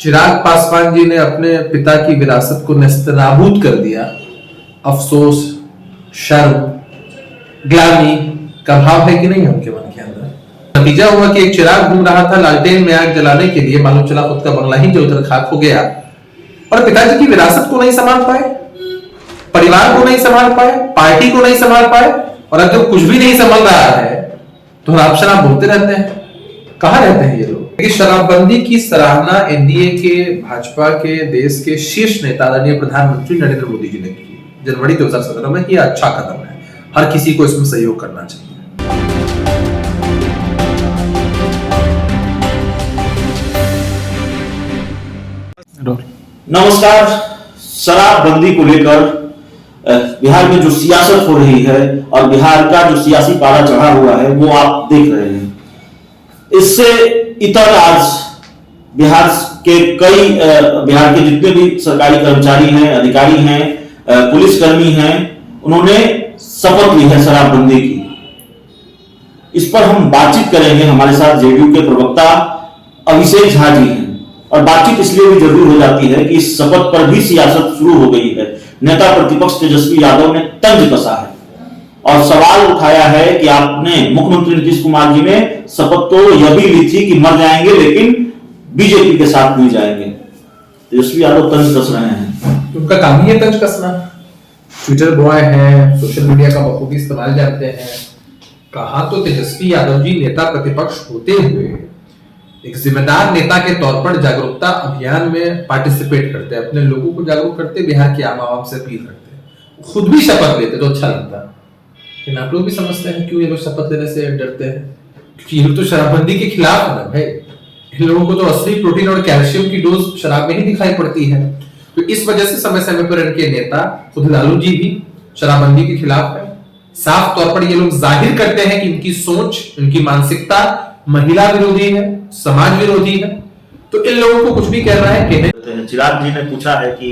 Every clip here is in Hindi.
चिराग पासवान जी ने अपने पिता की विरासत को नेस्तनाबूद कर दिया। अफसोस, शर्म, ग्लानि का भाव है कि नहीं उनके मन के अंदर। नतीजा हुआ कि एक चिराग घूम रहा था लालटेन में आग जलाने के लिए, मालूम चला खुद का बंगला ही जलकर खाक हो गया। और पिताजी की विरासत को नहीं संभाल पाए, परिवार को नहीं संभाल पाए, पार्टी को नहीं संभाल पाए, और अब जब कुछ भी नहीं संभल रहा है तो आप शराब बोलते रहते हैं। कहां रहते हैं ये लोग? शराबबंदी की सराहना एनडीए के, भाजपा के, देश के शीर्ष नेता आदरणीय प्रधानमंत्री नरेंद्र मोदी जी ने की जनवरी 2017 में। यह अच्छा कदम है, हर किसी को इसमें सहयोग करना चाहिए। नमस्कार। शराबबंदी को लेकर बिहार में जो सियासत हो रही है और बिहार का जो सियासी पारा चढ़ा हुआ है वो आप देख रहे हैं। इससे इतर आज बिहार के जितने भी सरकारी कर्मचारी हैं, अधिकारी हैं, पुलिसकर्मी हैं, उन्होंने शपथ ली है शराबबंदी की। इस पर हम बातचीत करेंगे। हमारे साथ जेडीयू के प्रवक्ता अभिषेक झा जी हैं, और बातचीत इसलिए भी जरूरी हो जाती है कि इस शपथ पर भी सियासत शुरू हो गई है। नेता प्रतिपक्ष तेजस्वी यादव ने तंज कसा है और सवाल उठाया है कि आपने, मुख्यमंत्री नीतीश कुमार जी ने शपथ तो यह भी ली थी कि मर जाएंगे लेकिन बीजेपी के साथ नहीं जाएंगे। तेजस्वी यादव तंज कस रहे हैं। उनका काम ही है तंज कसना। ट्विटर बॉय है, सोशल मीडिया का बखूबी इस्तेमाल जानते हैं। कहा तो तेजस्वी यादव जी नेता प्रतिपक्ष होते हुए एक जिम्मेदार नेता के तौर पर जागरूकता अभियान में पार्टिसिपेट करते हैं, अपने लोगों को जागरूक करते, बिहार के आम आवाम से अपील करते, खुद भी शपथ लेते तो अच्छा लगता। लेकिन आप लोग भी समझते हैं क्यों ये लोग शपथ लेने से डरते हैं? क्योंकि ये लोग तो शराबबंदी के खिलाफ है ना भाई। इन लोगों को तो असली प्रोटीन और कैल्शियम की डोज शराब में ही दिखाई पड़ती है। तो इस वजह से समय समय पर इनके नेता, खुद लालू जी भी शराबबंदी के खिलाफ है। साफ तौर पर ये लोग जाहिर करते हैं कि इनकी सोच, इनकी मानसिकता महिला विरोधी है, समाज विरोधी है। तो इन लोगों को कुछ भी कहना है कि नहीं। चिराग जी ने पूछा है कि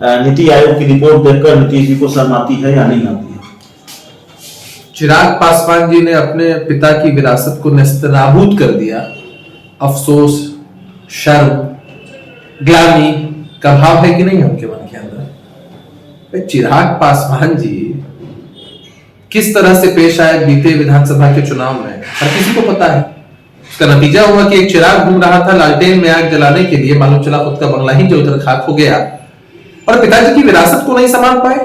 नीति आयोग की रिपोर्ट देखकर नीतीश जी को शर्म आती है या नहीं आती है? चिराग पासवान जी ने अपने पिता की विरासत को नेस्तनाबूद कर दिया। अफसोस, शर्म, ग्लानि का भाव है कि नहीं उनके मन के अंदर। चिराग पासवान जी किस तरह से पेश आए बीते विधानसभा के चुनाव में हर किसी को पता है। इसका नतीजा हुआ कि एक चिराग घूम रहा था लालटेन में आग जलाने के लिए, मालूम चला खुद का बंगला ही जलकर खाक हो गया। और पिताजी की विरासत को नहीं संभाल पाए,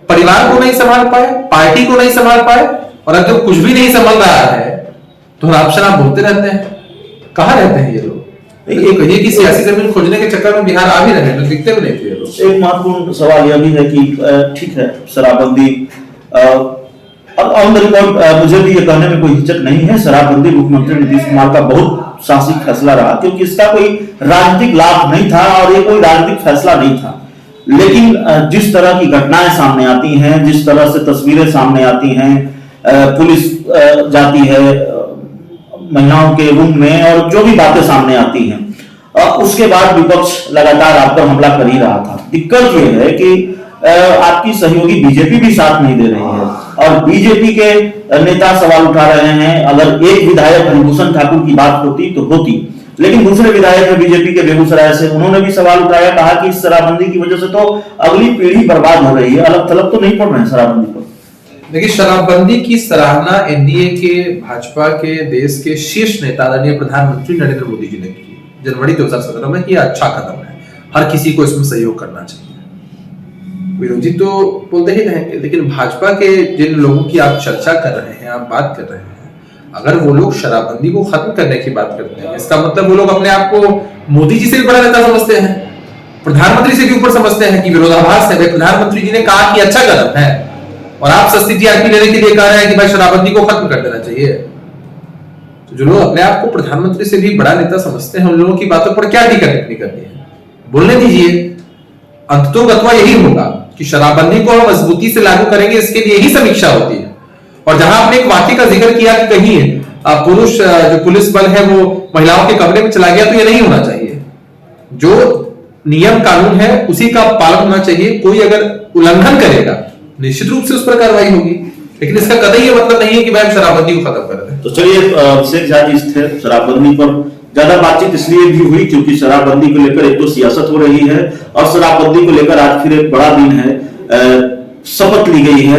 परिवार को नहीं संभाल पाए, पार्टी को नहीं संभाल पाए, और अब जब कुछ भी नहीं संभल रहा है तो आप शराब बोलते रहते हैं। कहां रहते हैं ये लोग? कहिए कि सियासी जमीन खोजने के चक्कर में बिहार आ भी रहे हैं, दिखते भी नहीं थे ये लोग। एक महत्वपूर्ण सवाल यह भी है कि ठीक है शराबबंदी, ऑन द रिकॉर्ड मुझे भी ये कहने में कोई हिचक नहीं है, शराबबंदी मुख्यमंत्री नीतीश कुमार का बहुत साहसिक फैसला रहा, क्योंकि इसका कोई राजनीतिक लाभ नहीं था और ये कोई राजनीतिक फैसला नहीं था। लेकिन जिस तरह की घटनाएं सामने आती हैं, जिस तरह से तस्वीरें सामने आती हैं, पुलिस जाती है महिलाओं के रूम में और जो भी बातें सामने आती हैं, उसके बाद विपक्ष लगातार आप पर हमला कर ही रहा था। दिक्कत यह है कि आपकी सहयोगी बीजेपी भी साथ नहीं दे रही है और बीजेपी के नेता सवाल उठा रहे हैं। अगर एक विधायक हरिभूषण ठाकुर की बात होती तो होती, लेकिन दूसरे विधायक है बीजेपी के बेगूसराय से, उन्होंने भी सवाल उठाया, कहा कि इस शराबबंदी की वजह से तो अगली पीढ़ी बर्बाद हो रही है। अलग थलग तो नहीं पड़ रहे हैं शराबबंदी पर। देखिए, शराबबंदी की सराहना एनडीए के, भाजपा के, देश के शीर्ष नेता आदरणीय प्रधानमंत्री नरेंद्र मोदी जी ने की जनवरी 2017 में। यह अच्छा कदम है, हर किसी को इसमें सहयोग करना चाहिए। विरोधी तो बोलते ही रहेंगे, लेकिन भाजपा के जिन लोगों की आप चर्चा कर रहे हैं, आप बात कर रहे हैं, अगर वो लोग शराबबंदी को खत्म करने की बात करते हैं, इसका मतलब वो लोग अपने आप को मोदी जी से भी बड़ा नेता समझते हैं, प्रधानमंत्री से भी ऊपर समझते हैं कि विरोधाभास है। प्रधानमंत्री जी ने कहा कि अच्छा कदम है और आप सस्ती टीआरपी लेने के लिए कह रहे हैं कि भाई शराबबंदी को खत्म कर देना चाहिए। तो जो लोग अपने आप को प्रधानमंत्री से भी बड़ा नेता समझते हैं, उन लोगों की बातों पर क्या टीका टिप्पणी करनी है? बोलने दीजिए। अंततोगत्वा यही होगा कि शराबबंदी को हम मजबूती से लागू करेंगे, इसके लिए ही समीक्षा होती है। और जहां आपने एक वाक्य का जिक्र किया कि कहीं पुरुष जो पुलिस बल है वो महिलाओं के कमरे में चला गया, तो ये नहीं होना चाहिए। जो नियम कानून है उसी का पालन होना चाहिए। कोई अगर उल्लंघन करेगा निश्चित रूप से उस पर कार्रवाई होगी, लेकिन इसका कतई ये मतलब नहीं है कि भाई शराबबंदी को खत्म कर दें। तो चलिए अभिषेक झा जी थे शराबबंदी पर ज्यादा बातचीत इसलिए भी हुई क्योंकि शराबबंदी को लेकर एक तो सियासत हो रही है और शराबबंदी को लेकर आज फिर एक बड़ा दिन है, शपथ ली गई है